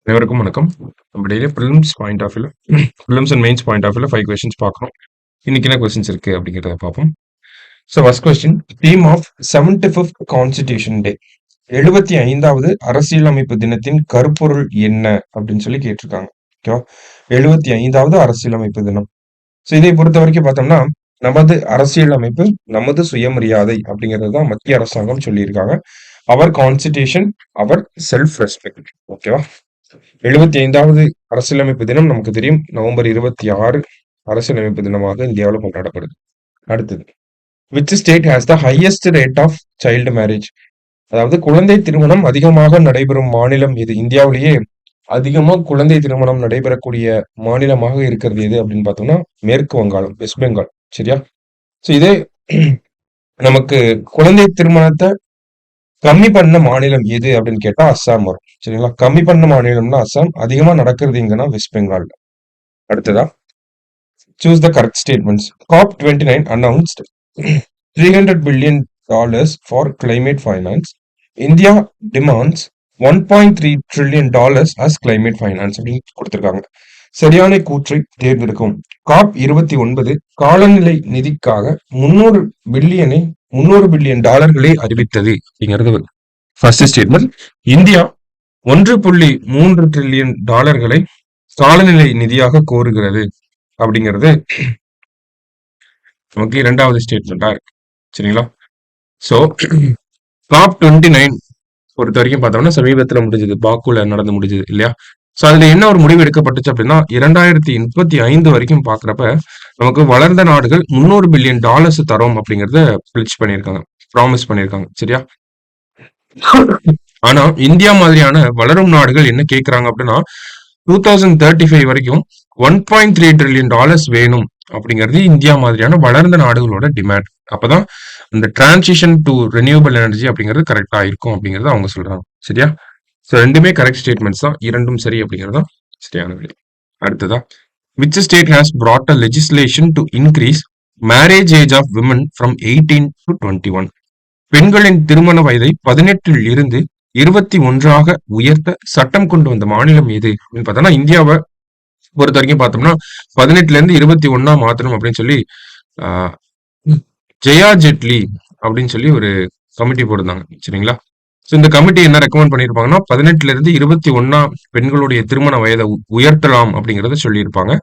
அனைவருக்கும் வணக்கம். நம்ம daily prelims and mains point of வியூல 5 கொஸ்டின்ஸ் பார்க்குறோம். இன்னைக்கு என்ன கொஸ்டின்ஸ் இருக்கு அப்படிங்கிறத பார்ப்போம். So first question, theme of 75th constitution day, 75வது அரசியலமைப்பு தினத்தின் கருப்பொருள் என்ன அப்படின்னு சொல்லி கேட்டிருக்காங்க. ஓகேவா? 75வது அரசியலமைப்பு தினம். ஸோ இதை பொறுத்த வரைக்கும் பார்த்தோம்னா, நமது அரசியலமைப்பு நமது சுயமரியாதை அப்படிங்கிறது தான் மத்திய அரசாங்கம் சொல்லியிருக்காங்க. அவர் கான்ஸ்டிடியூஷன், அவர் செல்ஃப் ரெஸ்பெக்ட். ஓகேவா? 75வது அரசியலமைப்பு தினம் நமக்கு தெரியும், நவம்பர் 26 அரசியலமைப்பு தினமாக இந்தியாவில் கொண்டாடப்படுது. அடுத்தது, which state has the highest rate of child marriage, அதாவது குழந்தை திருமணம் அதிகமாக நடைபெறும் மாநிலம் எது? இந்தியாவிலேயே அதிகமாக குழந்தை திருமணம் நடைபெறக்கூடிய மாநிலமாக இருக்கிறது எது அப்படின்னு பார்த்தோம்னா மேற்கு வங்காளம், வெஸ்ட் பெங்கால். சரியா? ஸோ இதே நமக்கு குழந்தை திருமணத்தை கம்மி பண்ண மாநிலம் எது அப்படின்னு கேட்டா அஸ்ஸாம் வரும். சரிங்களா? கம்மி பண்ண மாநிலம்னா அஸ்ஸாம், அதிகமா நடக்கிறது எங்கன்னா வெஸ்ட் பெங்கால். அடுத்ததா, choose the correct statements. COP29 announced $300 billion for climate finance. India demands $1.3 trillion as climate finance அப்படின்னு கொடுத்திருக்காங்க. சரியான கூற்றை தேர்ந்தெடுக்கும். COP29 காலநிலை நிதிக்காக 300 பில்லியன் டாலர்களை அறிவித்தது அப்படிங்கிறது ஃபர்ஸ்ட் ஸ்டேட்மெண்ட். இந்தியா 1.3 ட்ரில்லியன் டாலர்களை காலநிலை நிதியாக கோருகிறது அப்படிங்கிறது நமக்கு இரண்டாவது ஸ்டேட்மெண்டா இருக்கு. சரிங்களா? ஸோ COP29 பொறுத்த வரைக்கும் பார்த்தோம்னா சமீபத்தில் முடிஞ்சது, பாக்குல நடந்து முடிஞ்சது இல்லையா? ஸோ அதுல என்ன ஒரு முடிவு எடுக்கப்பட்டுச்சு அப்படின்னா 2035 வரைக்கும் பாக்குறப்ப நமக்கு வளர்ந்த நாடுகள் 300 பில்லியன் டாலர்ஸ் தரோம் அப்படிங்கறத பிளிச் பண்ணியிருக்காங்க, ப்ராமிஸ் பண்ணியிருக்காங்க. சரியா? ஆனா இந்தியா மாதிரியான வளரும் நாடுகள் என்ன கேட்கறாங்க அப்படின்னா 2035 வரைக்கும் 1.3 ட்ரில்லியன் டாலர்ஸ் வேணும் அப்படிங்கிறது இந்தியா மாதிரியான வளர்ந்த நாடுகளோட டிமாண்ட். அப்பதான் இந்த டிரான்சிஷன் டு ரெனியூவபிள் எனர்ஜி அப்படிங்கிறது கரெக்டா இருக்கும் அப்படிங்கறத அவங்க சொல்றாங்க. சரியா? ஸோ ரெண்டுமே கரெக்ட் ஸ்டேட்மெண்ட்ஸ் தான், இரண்டும் சரி அப்படிங்கிறது தான் சரியான விடை. அடுத்ததா, which state has brought a legislation to increase marriage age of women from 18 to 21? பெண்களின் திருமண வயதை 18 இருந்து 21 உயர்த்த சட்டம் கொண்டு வந்த மாநிலம் எது அப்படின்னு பார்த்தோம்னா, இந்தியாவை பொறுத்த வரைக்கும் பார்த்தோம்னா 18 இருந்து 21 மாத்தணும் அப்படின்னு சொல்லி ஜெயா ஜெட்லி அப்படின்னு சொல்லி ஒரு கமிட்டி போட்டிருந்தாங்க. சரிங்களா? ஸோ இந்த கமிட்டி என்ன ரெக்கமெண்ட் பண்ணியிருப்பாங்கன்னா 18 இருந்து 21 பெண்களுடைய திருமண வயதை உயர்த்தலாம் அப்படிங்கறத சொல்லியிருப்பாங்க.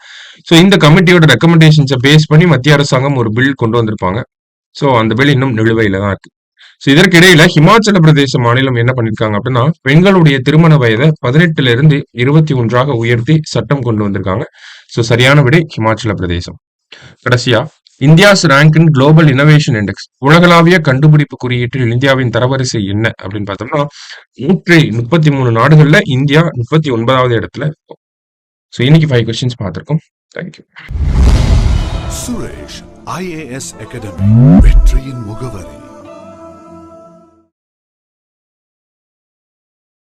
ஸோ இந்த கமிட்டியோட ரெக்கமெண்டேஷன்ஸை பேஸ் பண்ணி மத்திய அரசாங்கம் ஒரு பில் கொண்டு வந்திருப்பாங்க. ஸோ அந்த பில் இன்னும் நிலுவையில தான் இருக்கு. ஸோ இதற்கிடையில ஹிமாச்சல பிரதேச மாநிலம் என்ன பண்ணிருக்காங்க அப்படின்னா பெண்களுடைய திருமண வயதை 18 இருந்து 21 உயர்த்தி சட்டம் கொண்டு வந்திருக்காங்க. ஸோ சரியான விடை ஹிமாச்சல பிரதேசம். கடைசியா, இந்தியாஸ் ரேங்க் இன் குளோபல் இனோவேஷன் இண்டெக்ஸ், உலகளாவிய கண்டுபிடிப்பு குறியீட்டில் இந்தியாவின் தரவரிசை என்ன அப்படின்னு பார்த்தோம்னா 133 நாடுகள்ல இந்தியா 39வது இடத்துல இருக்கும். ஸோ இன்னைக்கு 5 கொஸ்டின்ஸ் பார்த்திருக்கோம். தேங்க்யூ. சுரேஷ் IAS அகாடமி, வெற்றியின் முகவரி.